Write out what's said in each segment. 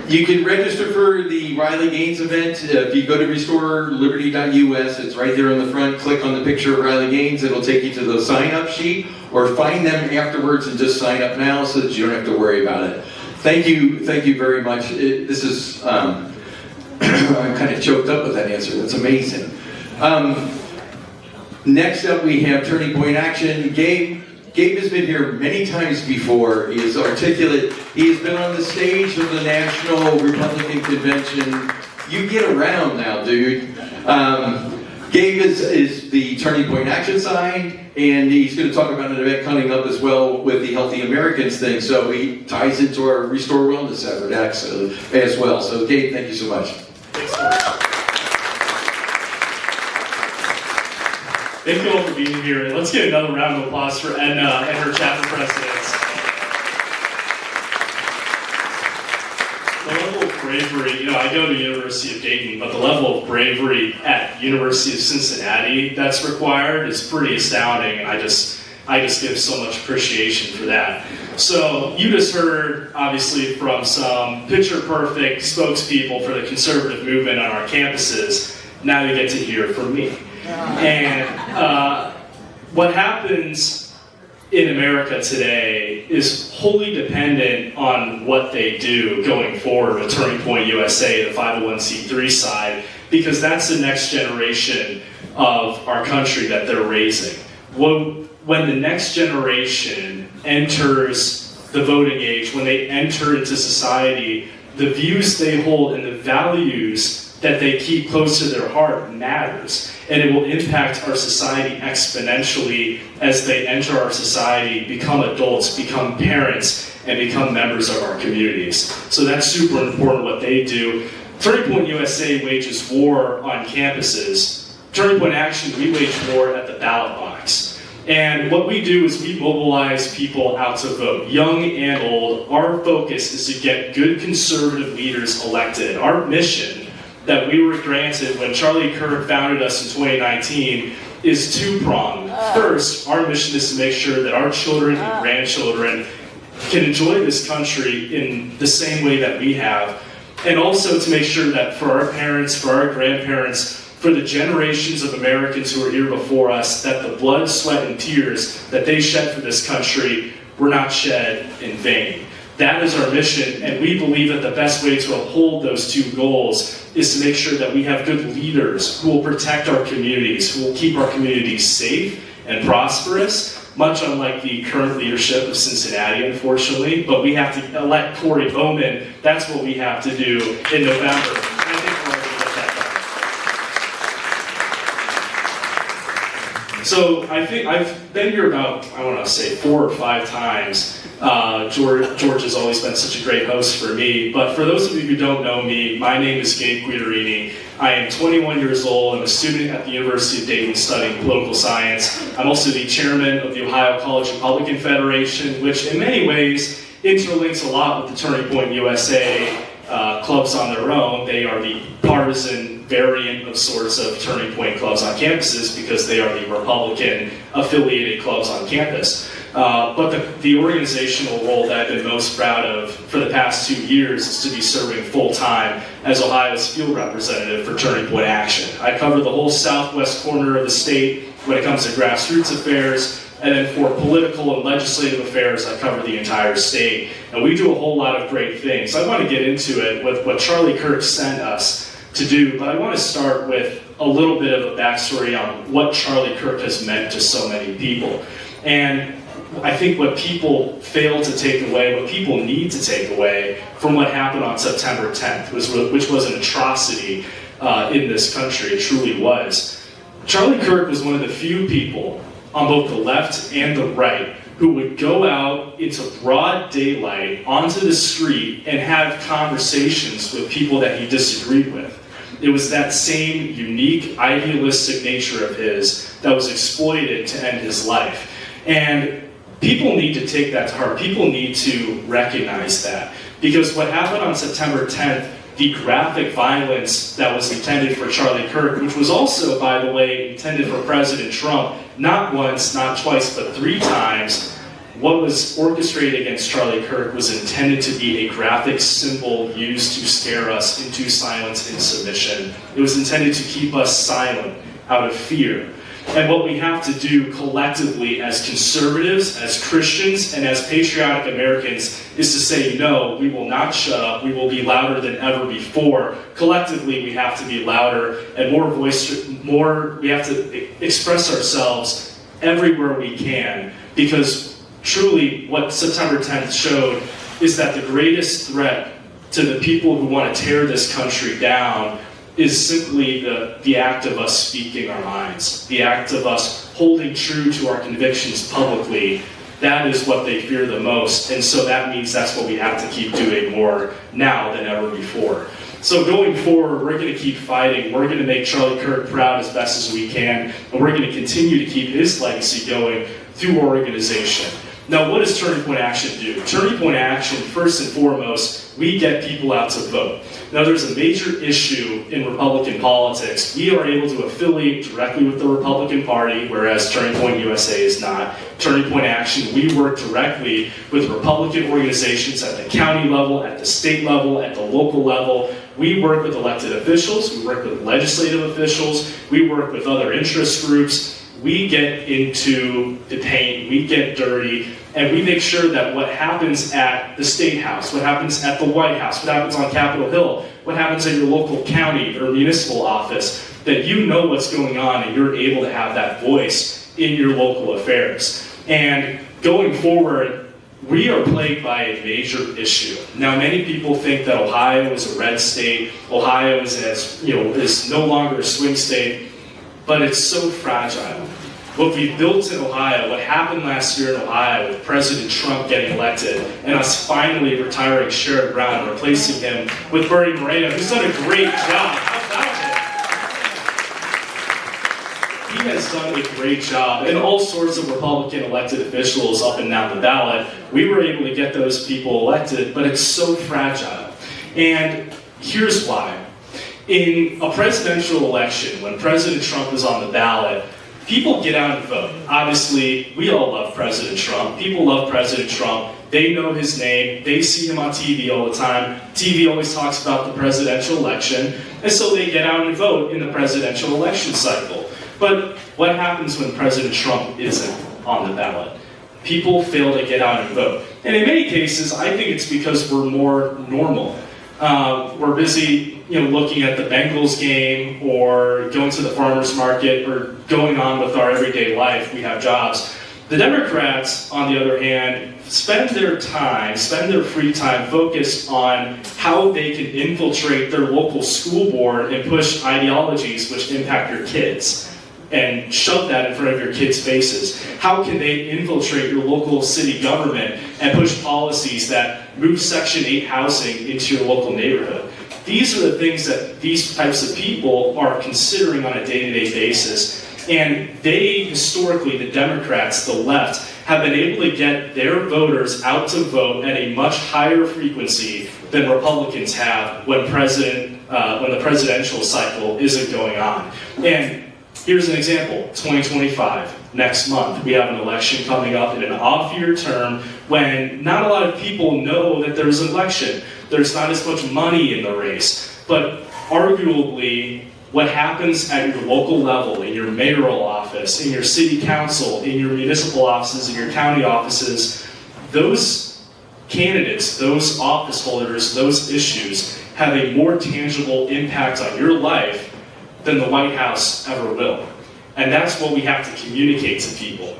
You can register for the Riley Gaines event. If you go to restoreliberty.us, it's right there on the front. Click on the picture of Riley Gaines. It'll take you to the sign-up sheet, or find them afterwards and just sign up now so that you don't have to worry about it. Thank you very much. This is, I'm kind of choked up with that answer. That's amazing. Next up, we have Turning Point Action. Gabe has been here many times before. He is articulate. He has been on the stage of the National Republican Convention. You get around now, dude. Gabe is the Turning Point Action side, and he's going to talk about an event coming up as well with the Healthy Americans thing, so he ties into our Restore Wellness effort as well. So Gabe, thank you so much. Thank you all for being here, and let's get another round of applause for Edna and her chapter presidents. The level of bravery, I go to the University of Dayton, but the level of bravery at University of Cincinnati that's required is pretty astounding, and I just give so much appreciation for that. So you just heard, obviously, from some picture-perfect spokespeople for the conservative movement on our campuses. Now you get to hear from me. And what happens in America today is wholly dependent on what they do going forward with Turning Point USA, the 501c3 side, because that's the next generation of our country that they're raising. When the next generation enters the voting age, when they enter into society, the views they hold and the values that they keep close to their heart matters, and it will impact our society exponentially as they enter our society, become adults, become parents, and become members of our communities. So that's super important what they do. Turning Point USA wages war on campuses. Turning Point Action, we wage war at the ballot box. And what we do is we mobilize people out to vote, young and old. Our focus is to get good conservative leaders elected. Our mission that we were granted when Charlie Kirk founded us in 2019 is two-pronged. First, our mission is to make sure that our children and grandchildren can enjoy this country in the same way that we have, and also to make sure that for our parents, for our grandparents, for the generations of Americans who are here before us, that the blood, sweat, and tears that they shed for this country were not shed in vain. That is our mission, and we believe that the best way to uphold those two goals is to make sure that we have good leaders who will protect our communities, who will keep our communities safe and prosperous, much unlike the current leadership of Cincinnati, unfortunately. But we have to elect Corey Bowman. That's what we have to do in November. And I think we're going to get that done. So I think I've been here about, 4 or 5 times. George has always been such a great host for me, but for those of you who don't know me, my name is Gabe Guidarini. I am 21 years old. I'm a student at the University of Dayton studying political science. I'm also the chairman of the Ohio College Republican Federation, which in many ways interlinks a lot with the Turning Point USA clubs on their own. They are the partisan variant of sorts of Turning Point clubs on campuses because they are the Republican affiliated clubs on campus. But the organizational role that I've been most proud of for the past 2 years is to be serving full-time as Ohio's field representative for Turning Point Action. I cover the whole southwest corner of the state when it comes to grassroots affairs, and then for political and legislative affairs, I cover the entire state. And we do a whole lot of great things. I want to get into it with what Charlie Kirk sent us to do, but I want to start with a little bit of a backstory on what Charlie Kirk has meant to so many people. And I think what people fail to take away, what people need to take away from what happened on September 10th, which was an atrocity in this country, it truly was. Charlie Kirk was one of the few people on both the left and the right who would go out into broad daylight onto the street and have conversations with people that he disagreed with. It was that same unique, idealistic nature of his that was exploited to end his life. And people need to take that to heart. People need to recognize that. Because what happened on September 10th, the graphic violence that was intended for Charlie Kirk, which was also, by the way, intended for President Trump, not once, not twice, but 3 times, what was orchestrated against Charlie Kirk was intended to be a graphic symbol used to scare us into silence and submission. It was intended to keep us silent out of fear. And what we have to do collectively as conservatives, as Christians, and as patriotic Americans is to say, no, we will not shut up. We will be louder than ever before. Collectively, we have to be louder and we have to express ourselves everywhere we can, because truly what September 10th showed is that the greatest threat to the people who want to tear this country down is simply the act of us speaking our minds, the act of us holding true to our convictions publicly. That is what they fear the most, and so that means that's what we have to keep doing more now than ever before. So going forward, we're going to keep fighting. We're going to make Charlie Kirk proud as best as we can, and we're going to continue to keep his legacy going through our organization. Now, what does Turning Point Action do? Turning Point Action, first and foremost, we get people out to vote. Now, there's a major issue in Republican politics. We are able to affiliate directly with the Republican Party, whereas Turning Point USA is not. Turning Point Action, we work directly with Republican organizations at the county level, at the state level, at the local level. We work with elected officials, we work with legislative officials, we work with other interest groups. We get into the paint, we get dirty, and we make sure that what happens at the State House, what happens at the White House, what happens on Capitol Hill, what happens at your local county or municipal office, that you know what's going on and you're able to have that voice in your local affairs. And going forward, we are plagued by a major issue. Now, many people think that Ohio is a red state, Ohio is no longer a swing state, but it's so fragile. What we built in Ohio, what happened last year in Ohio with President Trump getting elected and us finally retiring Sherrod Brown and replacing him with Bernie Moreno, who's done a great job. He has done a great job, and all sorts of Republican elected officials up and down the ballot. We were able to get those people elected, but it's so fragile. And here's why. In a presidential election, when President Trump is on the ballot, people get out and vote. Obviously, we all love President Trump. People love President Trump. They know his name. They see him on TV all the time. TV always talks about the presidential election. And so they get out and vote in the presidential election cycle. But what happens when President Trump isn't on the ballot? People fail to get out and vote. And in many cases, I think it's because we're more normal. We're busy looking at the Bengals game or going to the farmer's market or going on with our everyday life. We have jobs. The Democrats, on the other hand, spend their free time focused on how they can infiltrate their local school board and push ideologies which impact your kids and shove that in front of your kids' faces. How can they infiltrate your local city government and push policies that move Section 8 housing into your local neighborhood? These are the things that these types of people are considering on a day-to-day basis. And they, historically, the Democrats, the left, have been able to get their voters out to vote at a much higher frequency than Republicans have when the presidential cycle isn't going on. And here's an example, 2025, next month. We have an election coming up in an off-year term when not a lot of people know that there's an election. There's not as much money in the race. But arguably, what happens at your local level, in your mayoral office, in your city council, in your municipal offices, in your county offices, those candidates, those office holders, those issues have a more tangible impact on your life than the White House ever will. And that's what we have to communicate to people.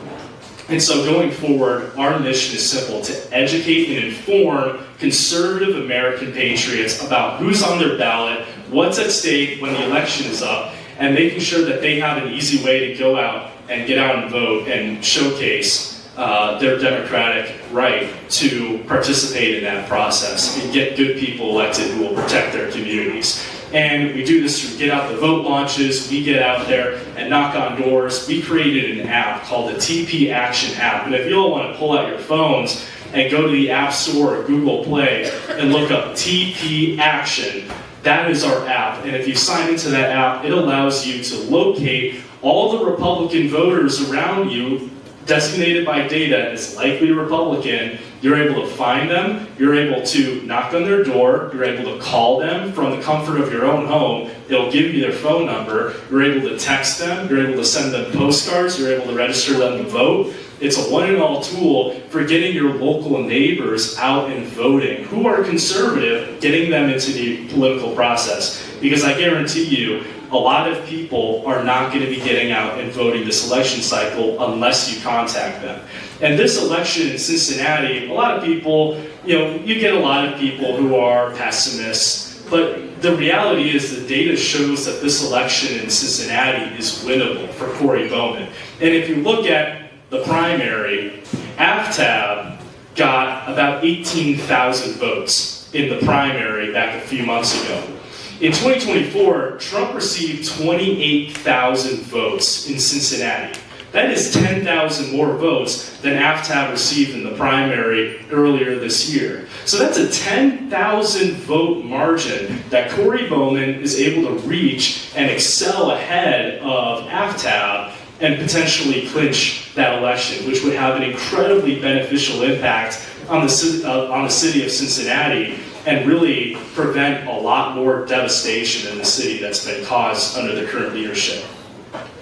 And so going forward, our mission is simple: to educate and inform conservative American patriots about who's on their ballot, what's at stake when the election is up, and making sure that they have an easy way to go out and get out and vote and showcase their democratic right to participate in that process and get good people elected who will protect their communities. And we do this through Get Out the Vote launches. We get out there and knock on doors. We created an app called the TP Action app. And if you all want to pull out your phones and go to the App Store or Google Play and look up TP Action, that is our app. And if you sign into that app, it allows you to locate all the Republican voters around you designated by data as likely Republican, you're able to find them, you're able to knock on their door, you're able to call them from the comfort of your own home, it'll give you their phone number, you're able to text them, you're able to send them postcards, you're able to register them to vote. It's a one-and-all tool for getting your local neighbors out and voting who are conservative, getting them into the political process. Because I guarantee you, a lot of people are not going to be getting out and voting this election cycle unless you contact them. And this election in Cincinnati, a lot of people, you get a lot of people who are pessimists, but the reality is the data shows that this election in Cincinnati is winnable for Corey Bowman. And if you look at the primary, AFTAB got about 18,000 votes in the primary back a few months ago. In 2024, Trump received 28,000 votes in Cincinnati. That is 10,000 more votes than AFTAB received in the primary earlier this year. So that's a 10,000 vote margin that Corey Bowman is able to reach and excel ahead of AFTAB and potentially clinch that election, which would have an incredibly beneficial impact on the city of Cincinnati and really prevent a lot more devastation in the city that's been caused under the current leadership.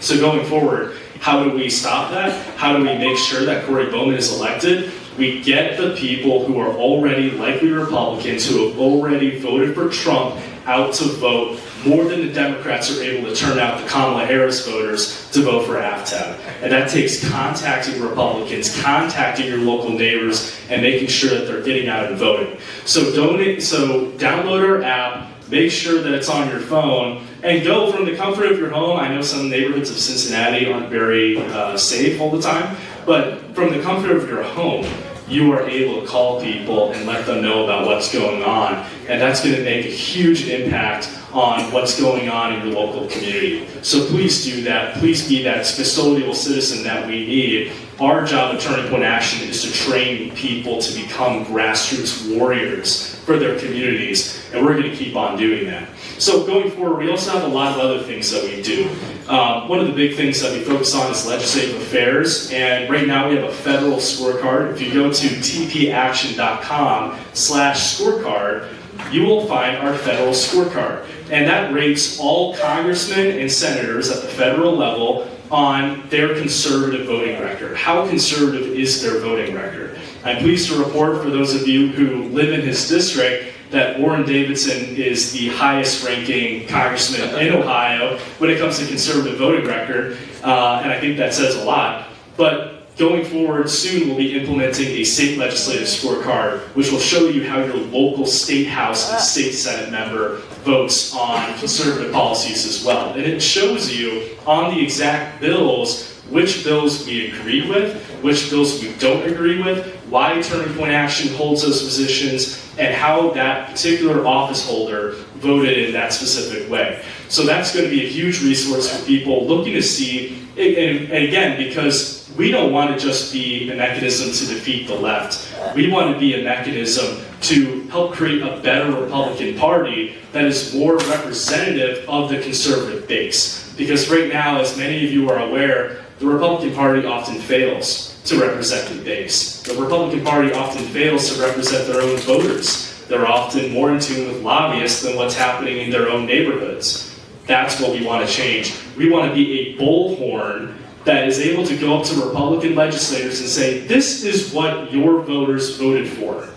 So going forward, how do we stop that? How do we make sure that Corey Bowman is elected? We get the people who are already likely Republicans, who have already voted for Trump, out to vote more than the Democrats are able to turn out the Kamala Harris voters to vote for AFTAB. And that takes contacting Republicans, contacting your local neighbors, and making sure that they're getting out and voting. So download our app, make sure that it's on your phone, and go from the comfort of your home. I know some neighborhoods of Cincinnati aren't very safe all the time, but from the comfort of your home, you are able to call people and let them know about what's going on. And that's going to make a huge impact on what's going on in your local community. So please do that. Please be that custodial citizen that we need. Our job at Turning Point Action is to train people to become grassroots warriors for their communities, and we're going to keep on doing that. So going forward, we also have a lot of other things that we do. One of the big things that we focus on is legislative affairs, and right now we have a federal scorecard. If you go to tpaction.com/scorecard, you will find our federal scorecard. And that rates all congressmen and senators at the federal level on their conservative voting record. How conservative is their voting record? I'm pleased to report, for those of you who live in his district, that Warren Davidson is the highest ranking congressman in Ohio when it comes to conservative voting record, and I think that says a lot. But going forward, soon we'll be implementing a state legislative scorecard, which will show you how your local state house and state senate member votes on conservative policies as well. And it shows you on the exact bills which bills we agree with, which bills we don't agree with, why Turning Point Action holds those positions, and how that particular office holder voted in that specific way. So that's going to be a huge resource for people looking to see, and again, because we don't want to just be a mechanism to defeat the left. We want to be a mechanism to help create a better Republican Party that is more representative of the conservative base. Because right now, as many of you are aware, the Republican Party often fails to represent the base. The Republican Party often fails to represent their own voters. They're often more in tune with lobbyists than what's happening in their own neighborhoods. That's what we want to change. We want to be a bullhorn that is able to go up to Republican legislators and say, this is what your voters voted for.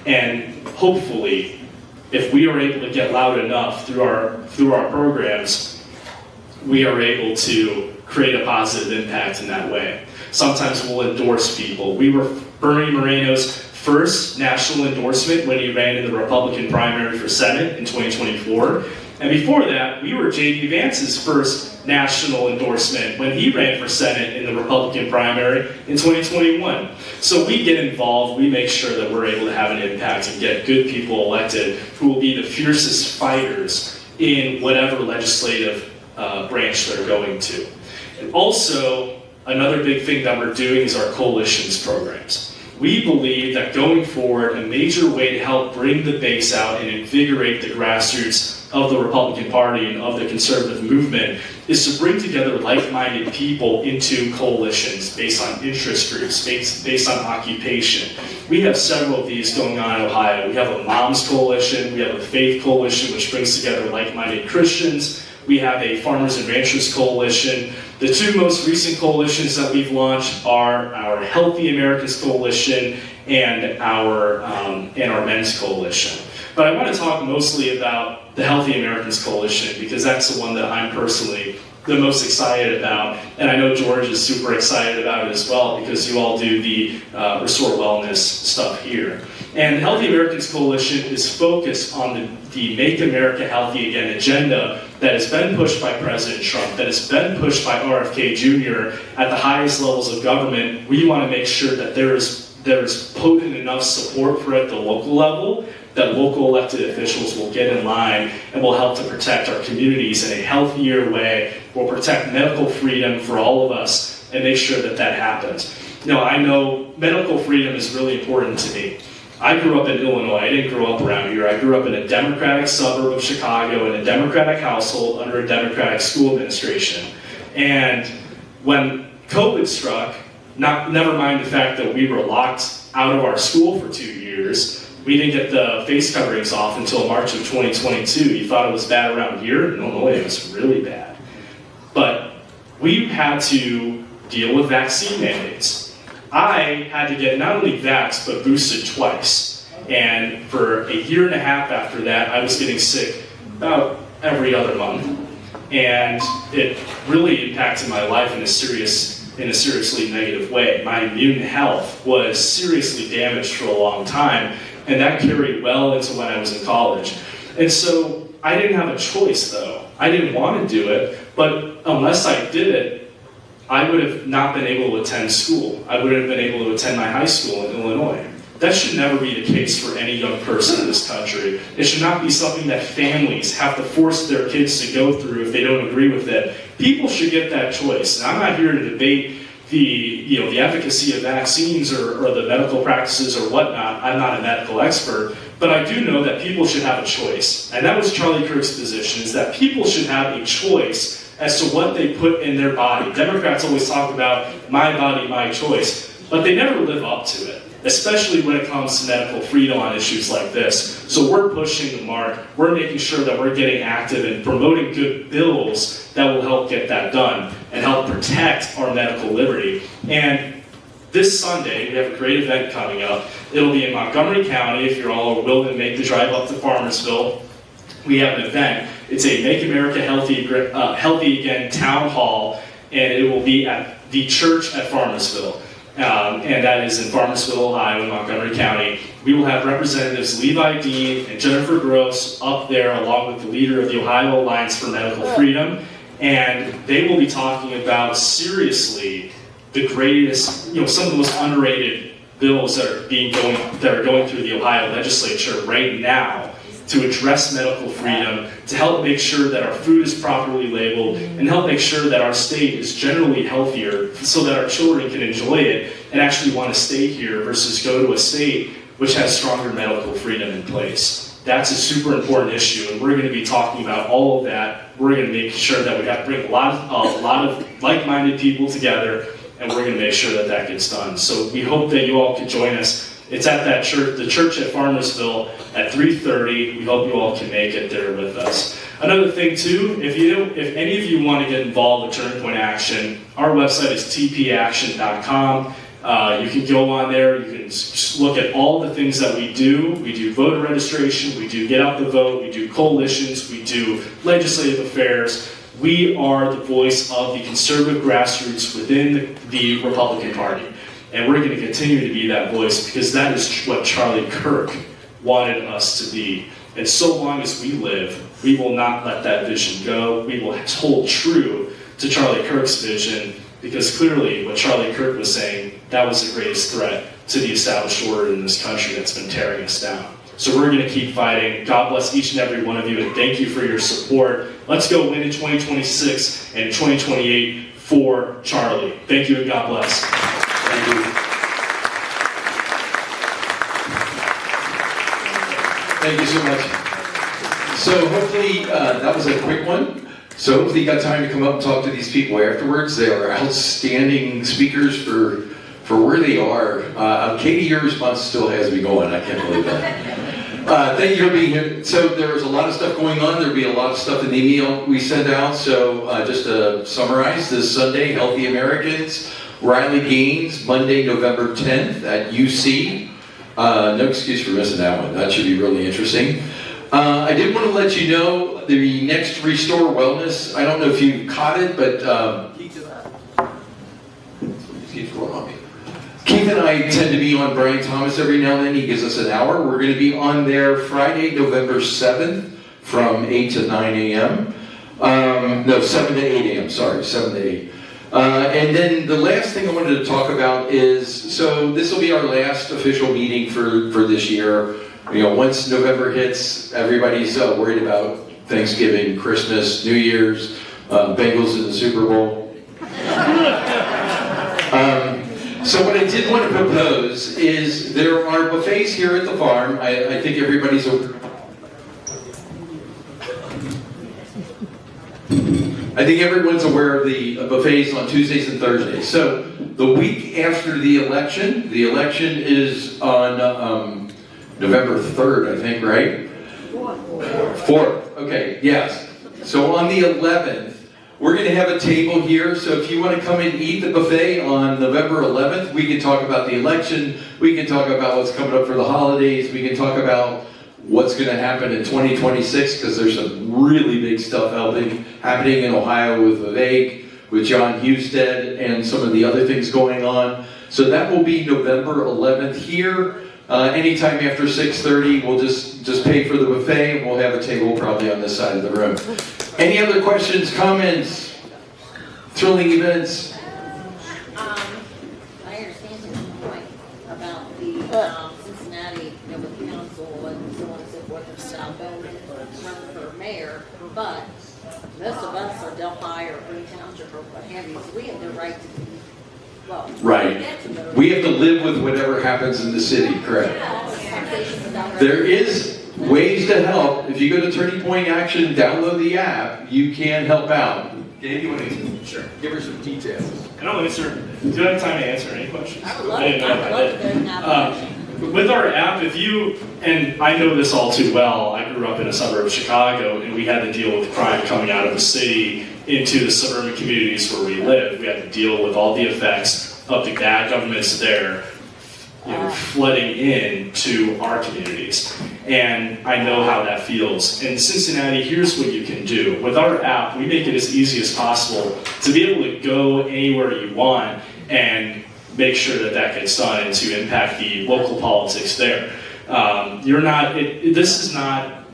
And hopefully, if we are able to get loud enough through our programs, we are able to create a positive impact in that way. Sometimes we'll endorse people. We were Bernie Moreno's first national endorsement when he ran in the Republican primary for Senate in 2024. And before that, we were J.D. Vance's first national endorsement when he ran for Senate in the Republican primary in 2021. So we get involved, we make sure that we're able to have an impact and get good people elected who will be the fiercest fighters in whatever legislative branch they're going to. And also, another big thing that we're doing is our coalitions programs. we believe that going forward, a major way to help bring the base out and invigorate the grassroots of the Republican Party and of the conservative movement is to bring together like-minded people into coalitions based on interest groups, based on occupation. We have several of these going on in Ohio. We have a Moms Coalition, we have a Faith Coalition, which brings together like-minded Christians. We have a Farmers and Ranchers Coalition. The two most recent coalitions that we've launched are our Healthy Americans Coalition and our Men's Coalition. But I want to talk mostly about the Healthy Americans Coalition because that's the one that I'm personally the most excited about, and I know George is super excited about it as well because you all do the Restore Wellness stuff here. And the Healthy Americans Coalition is focused on the Make America Healthy Again agenda that has been pushed by President Trump, that has been pushed by RFK Jr. at the highest levels of government. We want to make sure that there's potent enough support for it at the local level that local elected officials will get in line and will help to protect our communities in a healthier way, will protect medical freedom for all of us, and make sure that that happens. I know medical freedom is really important to me. I grew up in Illinois. I didn't grow up around here. I grew up in a Democratic suburb of Chicago in a Democratic household under a Democratic school administration. And when COVID struck, never mind the fact that we were locked out of our school for 2 years, we didn't get the face coverings off until March of 2022. You thought it was bad around here? In Illinois, it was really bad. But we had to deal with vaccine mandates. I had to get not only vaxxed, but boosted twice. And for a year and a half after that, I was getting sick about every other month. And it really impacted my life in a seriously negative way. My immune health was seriously damaged for a long time, and that carried well into when I was in college. And so I didn't have a choice, though. I didn't want to do it, but unless I did it, I would have not been able to attend school. I wouldn't have been able to attend my high school in Illinois. That should never be the case for any young person in this country. It should not be something that families have to force their kids to go through if they don't agree with it. People should get that choice. And I'm not here to debate the efficacy of vaccines or the medical practices or whatnot. I'm not a medical expert, but I do know that people should have a choice. And that was Charlie Kirk's position, is that people should have a choice as to what they put in their body. Democrats always talk about my body, my choice, but they never live up to it, especially when it comes to medical freedom on issues like this. So we're pushing the mark. We're making sure that we're getting active and promoting good bills that will help get that done and help protect our medical liberty. And this Sunday, we have a great event coming up. It'll be in Montgomery County, if you're all willing to make the drive up to Farmersville. We have an event. It's a Make America Healthy Again town hall, and it will be at the church at Farmersville. And that is in Farmersville, Ohio, in Montgomery County. We will have Representatives Levi Dean and Jennifer Gross up there, along with the leader of the Ohio Alliance for Medical Freedom, and they will be talking about seriously the greatest, some of the most underrated bills that are going through the Ohio legislature right now to address medical freedom, to help make sure that our food is properly labeled, and help make sure that our state is generally healthier so that our children can enjoy it and actually want to stay here versus go to a state which has stronger medical freedom in place. That's a super important issue, and we're going to be talking about all of that. We're going to make sure that we have to bring a lot of like-minded people together, and we're going to make sure that that gets done. So we hope that you all can join us. It's at that church, the church at Farmersville at 3:30. We hope you all can make it there with us. Another thing too, if any of you want to get involved with Turning Point Action, our website is tpaction.com. You can go on there, you can look at all the things that we do. We do voter registration, we do get out the vote, we do coalitions, we do legislative affairs. We are the voice of the conservative grassroots within the Republican Party. And we're going to continue to be that voice because that is what Charlie Kirk wanted us to be. And so long as we live, we will not let that vision go. We will hold true to Charlie Kirk's vision, because clearly what Charlie Kirk was saying, that was the greatest threat to the established order in this country that's been tearing us down. So we're going to keep fighting. God bless each and every one of you, and thank you for your support. Let's go win in 2026 and 2028 for Charlie. Thank you, and God bless. Thank you. Thank you so much. So hopefully, that was a quick one. So hopefully you got time to come up and talk to these people afterwards. They are outstanding speakers for where they are. Katie, your response still has me going. I can't believe that. Thank you for being here. So there was a lot of stuff going on. There'll be a lot of stuff in the email we sent out. So just to summarize, this Sunday, Healthy Americans, Riley Gaines, Monday, November 10th at UC. No excuse for missing that one. That should be really interesting. I did want to let you know the next Restore Wellness. I don't know if you caught it, but keeps going on me. Keith and I tend to be on Brian Thomas every now and then. He gives us an hour. We're going to be on there Friday, November 7th from 8 to 9 a.m. No, 7 to 8 a.m. Sorry, 7 to 8. And then the last thing I wanted to talk about is, so this will be our last official meeting for this year. You know, once November hits, everybody's worried about Thanksgiving, Christmas, New Year's, Bengals in the Super Bowl. So what I did want to propose is there are buffets here at the farm. I think everybody's aware. I think everyone's aware of the buffets on Tuesdays and Thursdays. So the week after the election is on November 3rd, I think, right? 4th. Okay, yes. So on the 11th, we're going to have a table here. So if you want to come and eat the buffet on November 11th, we can talk about the election. We can talk about what's coming up for the holidays. We can talk about what's going to happen in 2026, because there's some really big stuff happening in Ohio with Vivek, with John Husted, and some of the other things going on. So that will be November 11th here. Anytime after 6:30, we'll just pay for the buffet, and we'll have a table probably on this side of the room. Any other questions, comments, thrilling events? I understand his point about the Cincinnati, with council and so on and so forth, and South Bend running for mayor, but most of us are Delphi or Green Township or what have you, so we have the right to be, well, Right. We have to live with whatever happens in the city, correct? There is ways to help. If you go to Turning Point Action, download the app, you can help out. Gabe, you want to sure. Give her some details. And I'll answer. Do I have time to answer any questions? I would love to know. With our app, if you, and I know this all too well, I grew up in a suburb of Chicago, and we had to deal with crime coming out of the city into the suburban communities where we live. We had to deal with all the effects of the bad governments there, flooding in to our communities. And I know how that feels. In Cincinnati, here's what you can do. With our app, we make it as easy as possible to be able to go anywhere you want and make sure that that gets done and to impact the local politics there. This is not,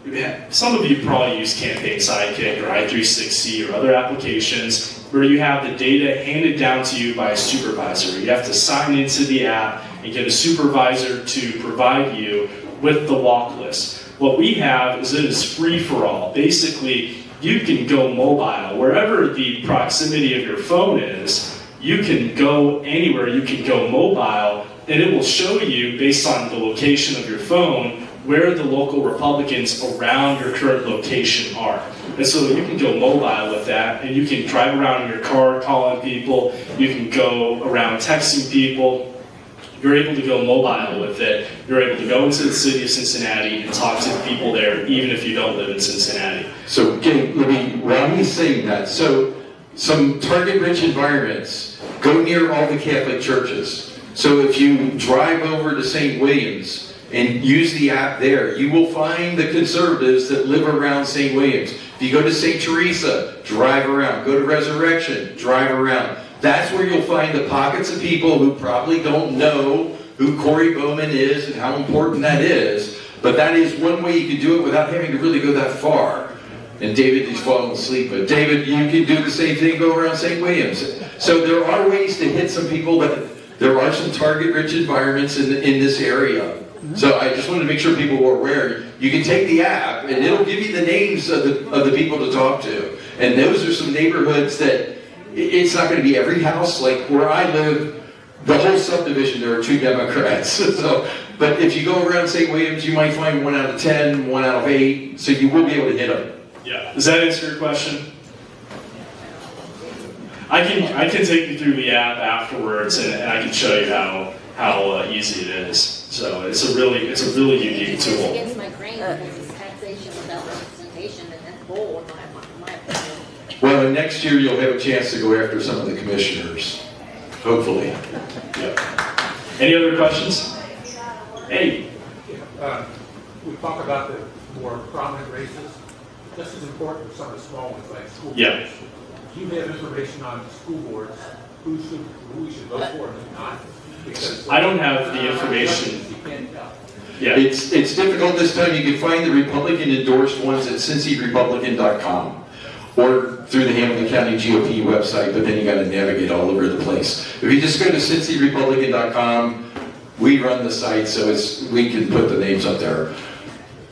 some of you probably use Campaign Sidekick or i360 or other applications where you have the data handed down to you by a supervisor. You have to sign into the app and get a supervisor to provide you with the walk list. What we have is it is free for all. Basically, you can go mobile. Wherever the proximity of your phone is, you can go anywhere, you can go mobile, and it will show you, based on the location of your phone, where the local Republicans around your current location are. And so you can go mobile with that, and you can drive around in your car calling people, you can go around texting people. You're able to go mobile with it. You're able to go into the city of Cincinnati and talk to the people there, even if you don't live in Cincinnati. So, while he's saying that, so some target-rich environments, go near all the Catholic churches. So if you drive over to St. Williams and use the app there, you will find the conservatives that live around St. Williams. If you go to St. Teresa, drive around. Go to Resurrection, drive around. That's where you'll find the pockets of people who probably don't know who Corey Bowman is and how important that is. But that is one way you can do it without having to really go that far. And David is falling asleep, but David, you can do the same thing, go around St. Williams. So there are ways to hit some people, but there are some target-rich environments in this area. So I just wanted to make sure people were aware. You can take the app, and it'll give you the names of the people to talk to. And those are some neighborhoods that it's not going to be every house. Like where I live, the whole subdivision, there are 2 Democrats. So But if you go around St. Williams, you might find 1 out of 10, 1 out of 8, so you will be able to hit them. Yeah. Does that answer your question? I can take you through the app afterwards, and I can show you how easy it is. So it's a really unique It's tool. against my grain because it's taxation without representation, and that's bull in my opinion. Well, and next year you'll have a chance to go after some of the commissioners, hopefully. Yep. Any other questions? Hey. We talk about the more prominent races. Just as important for some of the small ones like school boards. Yeah. Do you have information on school boards, who we should vote for and who not? Because I don't have the information. You can't tell. Yeah. It's difficult this time. You can find the Republican endorsed ones at cincyrepublican.com or through the Hamilton County GOP website, but then you got to navigate all over the place. If you just go to cincyrepublican.com, we run the site, so we can put the names up there.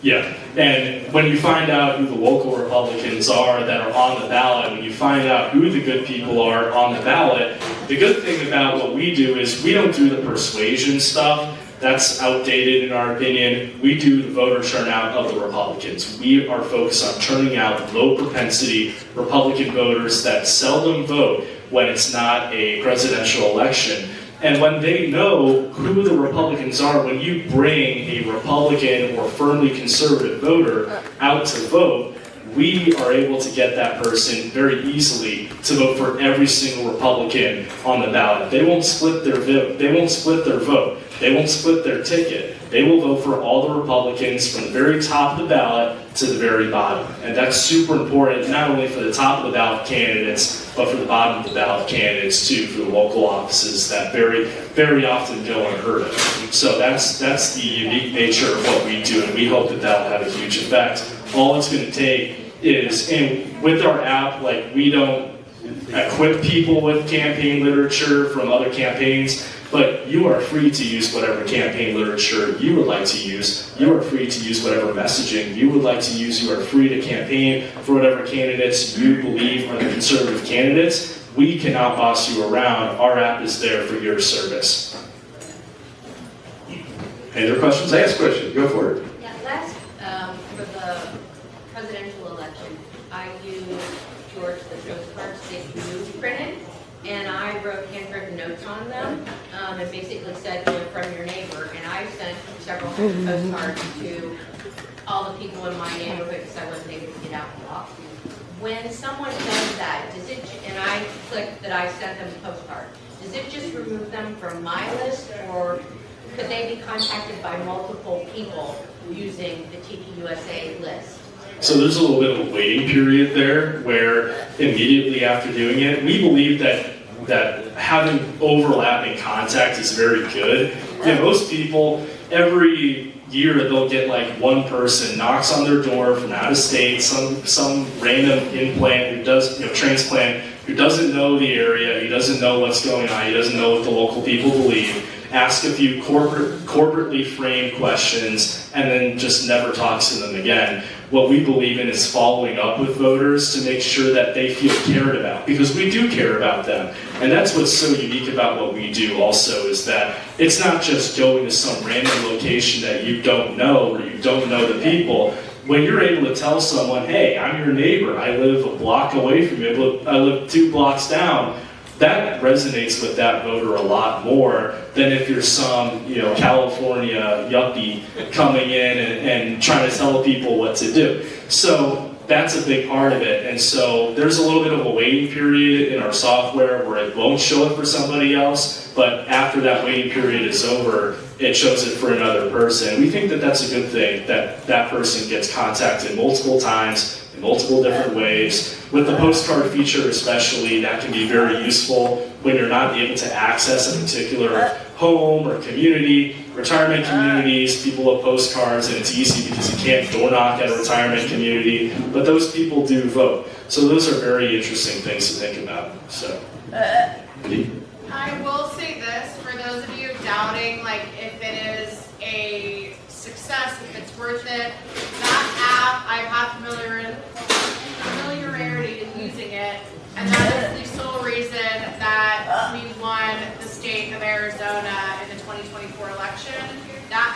Yeah, and when you find out who the local Republicans are that are on the ballot, when you find out who the good people are on the ballot, the good thing about what we do is we don't do the persuasion stuff. That's outdated in our opinion. We do the voter turnout of the Republicans. We are focused on turning out low propensity Republican voters that seldom vote when it's not a presidential election. And when they know who the Republicans are, when you bring a Republican or firmly conservative voter out to vote, we are able to get that person very easily to vote for every single Republican on the ballot. They won't split their vote. They won't split their vote. They won't split their ticket. They will vote for all the Republicans from the very top of the ballot to the very bottom. And that's super important, not only for the top of the ballot candidates, but for the bottom of the ballot candidates too, for the local offices that very, very often go unheard of. So that's the unique nature of what we do, and we hope that that'll have a huge effect. All it's going to take is, and with our app, like, we don't equip people with campaign literature from other campaigns, but you are free to use whatever campaign literature you would like to use. You are free to use whatever messaging you would like to use. You are free to campaign for whatever candidates you believe are the conservative candidates. We cannot boss you around. Our app is there for your service. Any other questions? Last question, go for it. Yeah, for the presidential election, I used George the postcards that you printed, and I wrote handwritten notes on them. It basically said, "Vote from your neighbor," and I sent several hundred postcards to all the people in my neighborhood because I wasn't able to get out and walk. When someone does that, and I click that I sent them a postcard, does it just remove them from my list, or could they be contacted by multiple people using the TPUSA list? So there's a little bit of a waiting period there where immediately after doing it, we believe that having overlapping contact is very good. You know, most people, every year they'll get like one person knocks on their door from out of state, some random implant who does, transplant, who doesn't know the area, he doesn't know what's going on, he doesn't know what the local people believe, ask a few corporately framed questions, and then just never talks to them again. What we believe in is following up with voters to make sure that they feel cared about, because we do care about them. And that's what's so unique about what we do also, is that it's not just going to some random location that you don't know or you don't know the people. When you're able to tell someone, hey, I'm your neighbor, I live a block away from you, I live 2 blocks down, that resonates with that voter a lot more than if you're some, California yuppie coming in and trying to tell people what to do. So that's a big part of it. And so there's a little bit of a waiting period in our software where it won't show it for somebody else, but after that waiting period is over, it shows it for another person. We think that that's a good thing, that that person gets contacted multiple times in multiple different ways. With the postcard feature especially, that can be very useful when you're not able to access a particular home or community. Retirement communities, people have postcards, and it's easy because you can't door knock at a retirement community, but those people do vote. So those are very interesting things to think about. So. I will say this, for those of you doubting, if it is a success, if it's worth it, that app, I've had familiarity in using it, and that is the sole reason that we won the state of Arizona in the 2024 election. That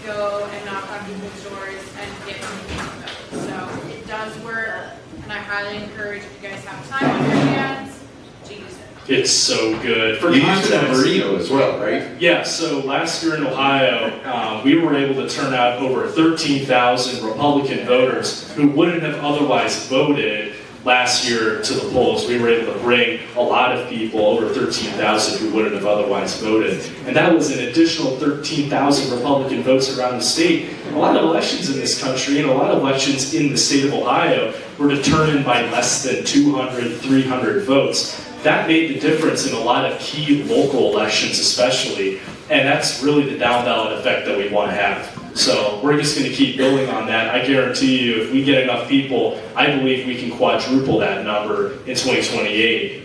go and knock on people's doors and get people to vote. So it does work, and I highly encourage if you guys have time on your hands to use it. It's so good. For You used it in context, Marino as well, right? yeah, so last year in Ohio, we were able to turn out over 13,000 Republican voters who wouldn't have otherwise voted last year to the polls. We were able to bring a lot of people, over 13,000 who wouldn't have otherwise voted. And that was an additional 13,000 Republican votes around the state. A lot of elections in this country and a lot of elections in the state of Ohio were determined by less than 200, 300 votes. That made the difference in a lot of key local elections especially, and that's really the down ballot effect that we want to have. So we're just going to keep building on that. I guarantee you, if we get enough people, I believe we can quadruple that number in 2028.